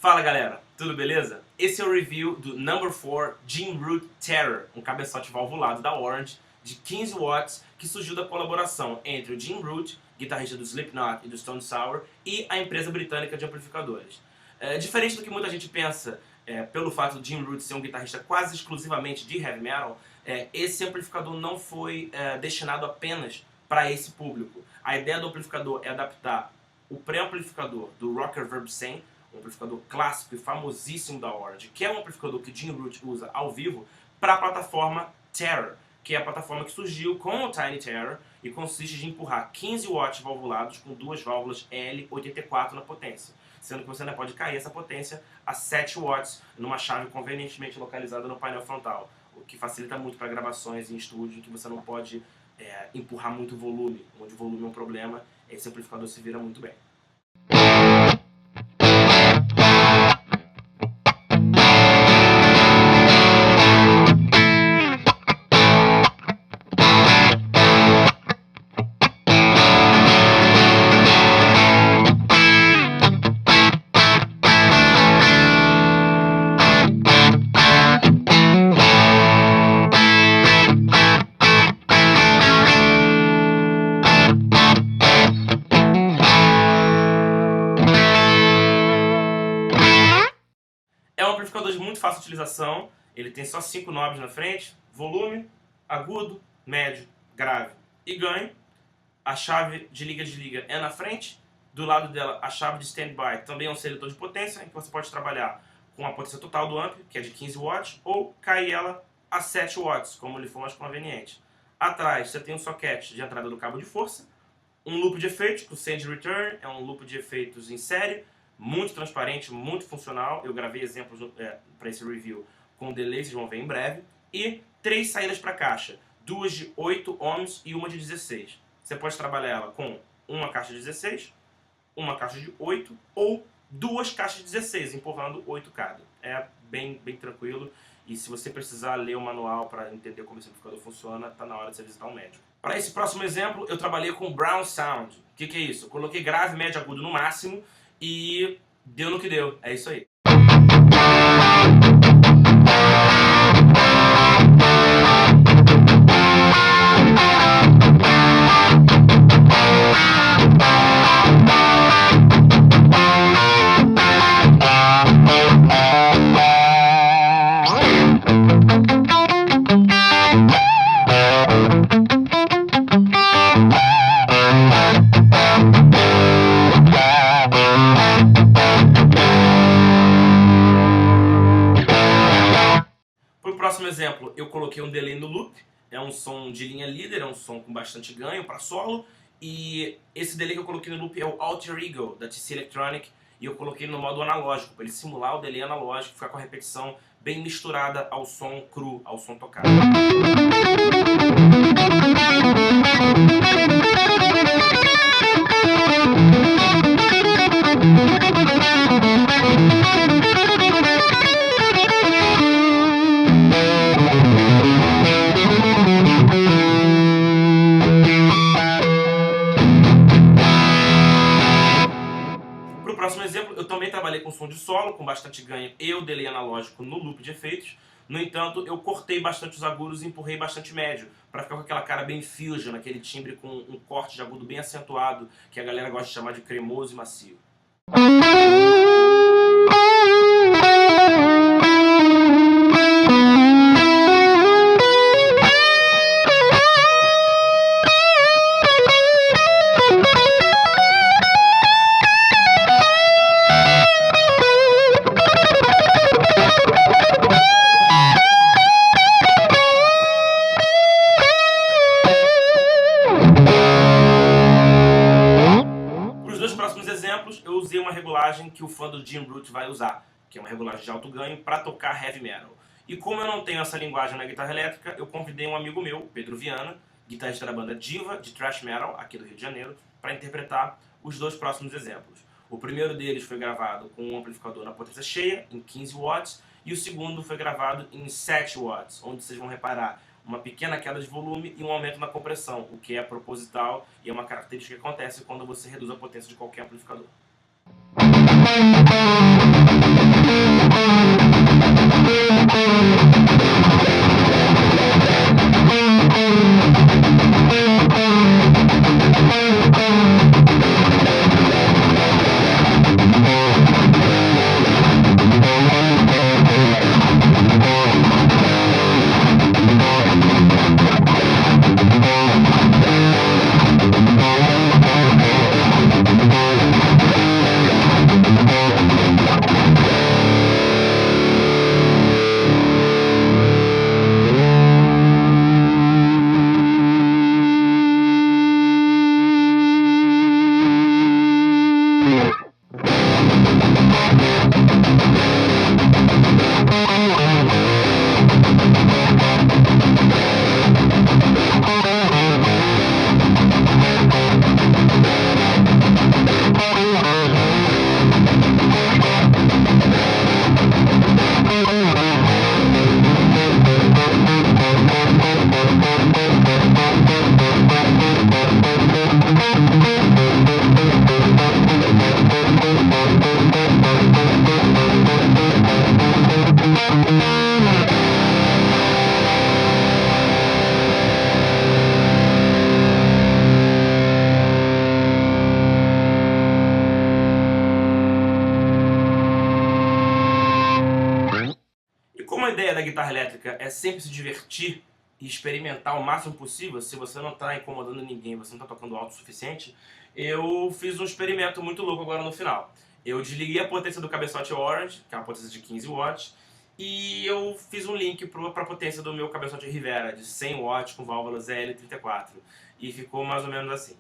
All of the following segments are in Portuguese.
Fala galera, tudo beleza? Esse é o review do Number 4 Gene Root Terror, um cabeçote valvulado da Orange de 15 watts que surgiu da colaboração entre o Gene Root, guitarrista do Slipknot e do Stone Sour, e a empresa britânica de amplificadores. Diferente do que muita gente pensa, pelo fato do Gene Root ser um guitarrista quase exclusivamente de heavy metal, esse amplificador não foi destinado apenas para esse público. A ideia do amplificador é adaptar o pré-amplificador do Rocker Verb 100, um amplificador clássico e famosíssimo da Orange, que é um amplificador que Gene Root usa ao vivo, para a plataforma Terror, que é a plataforma que surgiu com o Tiny Terror e consiste de empurrar 15 watts valvulados com duas válvulas L84 na potência, sendo que você ainda pode cair essa potência a 7 watts numa chave convenientemente localizada no painel frontal, o que facilita muito para gravações em estúdio, que você não pode empurrar muito volume, onde o volume é um problema, esse amplificador se vira muito bem. É um amplificador de muito fácil utilização, ele tem só 5 knobs na frente, volume, agudo, médio, grave e ganho. A chave de liga-desliga é na frente, do lado dela a chave de standby também é um seletor de potência, em que você pode trabalhar com a potência total do amp, que é de 15 watts, ou cair ela a 7 watts, como lhe for mais conveniente. Atrás você tem um socket de entrada do cabo de força, um loop de efeitos, o Send Return, é um loop de efeitos em série, muito transparente, muito funcional. Eu gravei exemplos para esse review com delay, vocês vão ver em breve. E 3 saídas para caixa, 2 de 8 ohms e uma de 16. Você pode trabalhar ela com uma caixa de 16, uma caixa de 8 ou 2 caixas de 16, empurrando 8 cada. É bem tranquilo. E se você precisar ler o manual para entender como esse amplificador funciona, está na hora de você visitar um médico. Para esse próximo exemplo, eu trabalhei com Brown Sound. O que é isso? Eu coloquei grave, médio, agudo no máximo e deu no que deu. É isso aí. Para o próximo exemplo, eu coloquei um delay no loop, é um som de linha líder, é um som com bastante ganho para solo, e esse delay que eu coloquei no loop é o Alter Ego, da TC Electronic, e eu coloquei no modo analógico, para ele simular o delay analógico, ficar com a repetição bem misturada ao som cru, ao som tocado. Para o próximo exemplo, eu também trabalhei com som de solo, com bastante ganho e o delay analógico no loop de efeitos. No entanto, eu cortei bastante os agudos e empurrei bastante médio, para ficar com aquela cara bem fusion, aquele timbre com um corte de agudo bem acentuado, que a galera gosta de chamar de cremoso e macio. que o fã do Jim Root vai usar, que é uma regulagem de alto ganho, para tocar heavy metal. E como eu não tenho essa linguagem na guitarra elétrica, eu convidei um amigo meu, Pedro Viana, guitarrista da banda Diva, de thrash metal, aqui do Rio de Janeiro, para interpretar os dois próximos exemplos. O primeiro deles foi gravado com um amplificador na potência cheia, em 15 watts, e o segundo foi gravado em 7 watts, onde vocês vão reparar uma pequena queda de volume e um aumento na compressão, o que é proposital e é uma característica que acontece quando você reduz a potência de qualquer amplificador. Como a ideia da guitarra elétrica é sempre se divertir e experimentar o máximo possível, se você não está incomodando ninguém, você não está tocando alto o suficiente, eu fiz um experimento muito louco agora no final. Eu desliguei a potência do cabeçote Orange, que é uma potência de 15 watts, e eu fiz um link para a potência do meu cabeçote Rivera, de 100 watts com válvulas L34, e ficou mais ou menos assim.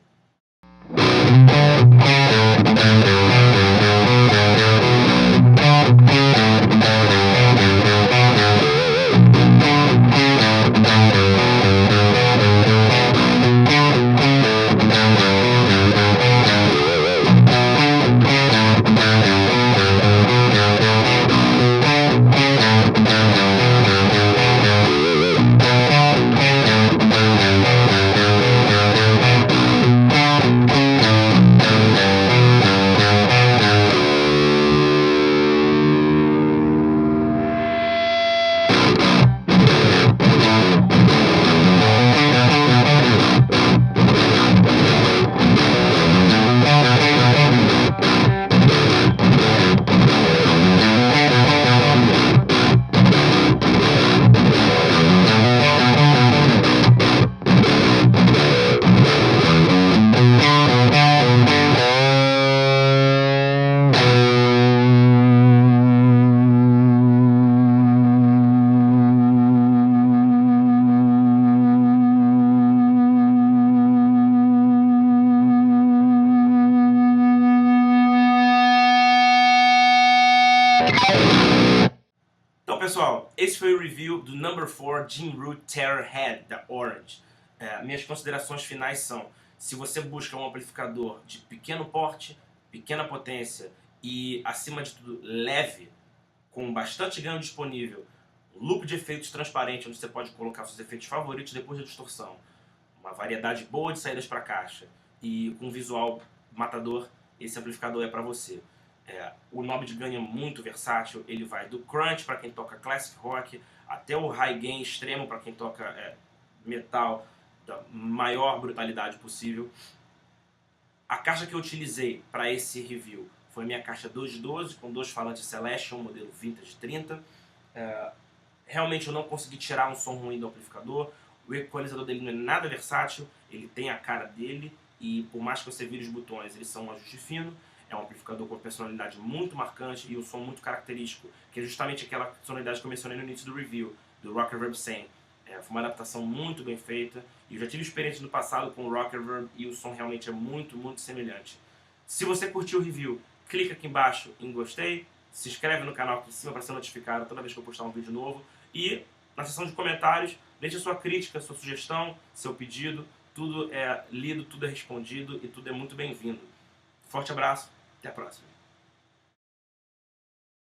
Então, pessoal, esse foi o review do No. 4 Jim Root Terrorhead da Orange. Minhas considerações finais são: se você busca um amplificador de pequeno porte, pequena potência e, acima de tudo, leve, com bastante ganho disponível, um loop de efeitos transparente onde você pode colocar seus efeitos favoritos depois da distorção, uma variedade boa de saídas para caixa e com um visual matador, esse amplificador é para você. O knob de ganho é muito versátil, ele vai do crunch para quem toca classic rock, até o high gain extremo para quem toca metal da maior brutalidade possível. A caixa que eu utilizei para esse review foi a minha caixa 212 com 2 falantes Celestion, modelo Vintage 30. Realmente eu não consegui tirar um som ruim do amplificador. O equalizador dele não é nada versátil, ele tem a cara dele e por mais que você vire os botões, eles são um ajuste fino. É um amplificador com uma personalidade muito marcante e um som muito característico, que é justamente aquela sonoridade que eu mencionei no início do review, do Rock Reverb 100. Foi uma adaptação muito bem feita e eu já tive experiência no passado com o Rock Reverb e o som realmente é muito, muito semelhante. Se você curtiu o review, clica aqui embaixo em gostei, se inscreve no canal aqui em cima para ser notificado toda vez que eu postar um vídeo novo e na seção de comentários deixe sua crítica, sua sugestão, seu pedido, tudo é lido, tudo é respondido e tudo é muito bem-vindo. Forte abraço, até a próxima.